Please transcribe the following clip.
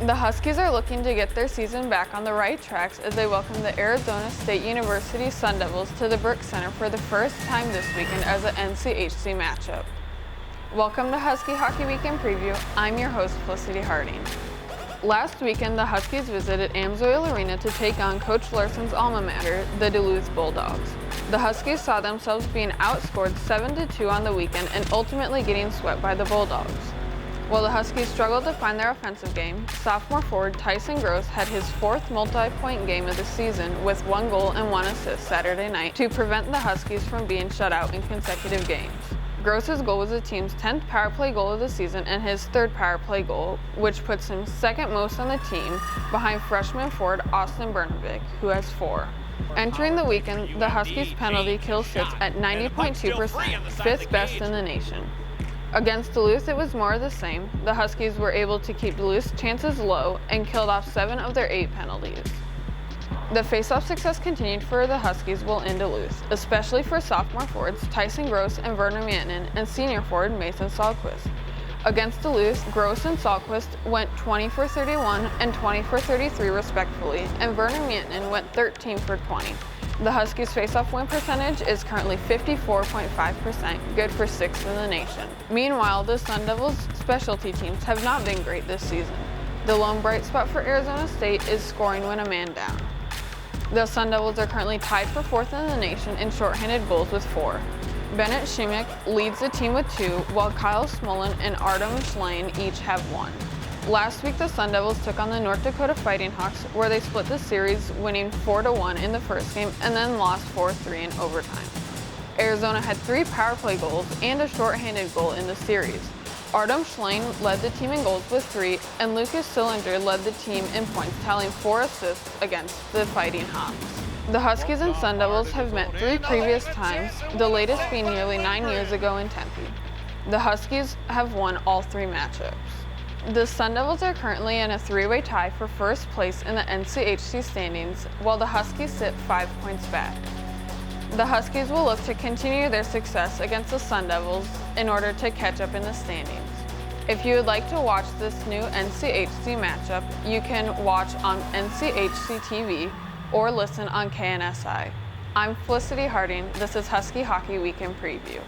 The Huskies are looking to get their season back on the right tracks as they welcome the Arizona State University Sun Devils to the Brick Center for the first time this weekend as an NCHC matchup. Welcome to Husky Hockey Weekend Preview. I'm your host, Felicity Harding. Last weekend, the Huskies visited AMSOIL Arena to take on Coach Larson's alma mater, the Duluth Bulldogs. The Huskies saw themselves being outscored 7-2 on the weekend and ultimately getting swept by the Bulldogs. While the Huskies struggled to find their offensive game, sophomore forward Tyson Gross had his fourth multi-point game of the season with 1 goal and 1 assist Saturday night to prevent the Huskies from being shut out in consecutive games. Gross's goal was the team's 10th power play goal of the season and his 3rd power play goal, which puts him second most on the team behind freshman forward Austin Bernovic, who has 4. Entering the weekend, the Huskies' penalty kill sits at 90.2%, 5th best in the nation. Against Duluth, it was more of the same. The Huskies were able to keep Duluth's chances low and killed off 7 of their 8 penalties. The face-off success continued for the Huskies while in Duluth, especially for sophomore forwards Tyson Gross and Werner Mantinen and senior forward Mason Sahlquist. Against Duluth, Gross and Sahlquist went 20 for 31 and 20 for 33 respectively, and Werner Mantinen went 13 for 20. The Huskies' face-off win percentage is currently 54.5%, good for 6th in the nation. Meanwhile, the Sun Devils' specialty teams have not been great this season. The lone bright spot for Arizona State is scoring when a man down. The Sun Devils are currently tied for 4th in the nation in shorthanded goals with 4. Bennett Schimmick leads the team with 2, while Kyle Smolin and Artem Schlein each have 1. Last week, the Sun Devils took on the North Dakota Fighting Hawks, where they split the series, winning 4-1 in the first game and then lost 4-3 in overtime. Arizona had 3 power play goals and a shorthanded goal in the series. Artem Schlein led the team in goals with 3, and Lucas Sillinger led the team in points, tallying 4 assists against the Fighting Hawks. The Huskies and Sun Devils have met 3 previous times, the latest being nearly 9 years ago in Tempe. The Huskies have won all 3 matchups. The Sun Devils are currently in a 3-way tie for first place in the NCHC standings, while the Huskies sit 5 points back. The Huskies will look to continue their success against the Sun Devils in order to catch up in the standings. If you would like to watch this new NCHC matchup, you can watch on NCHC TV or listen on KNSI. I'm Felicity Harding. This is Husky Hockey Weekend Preview.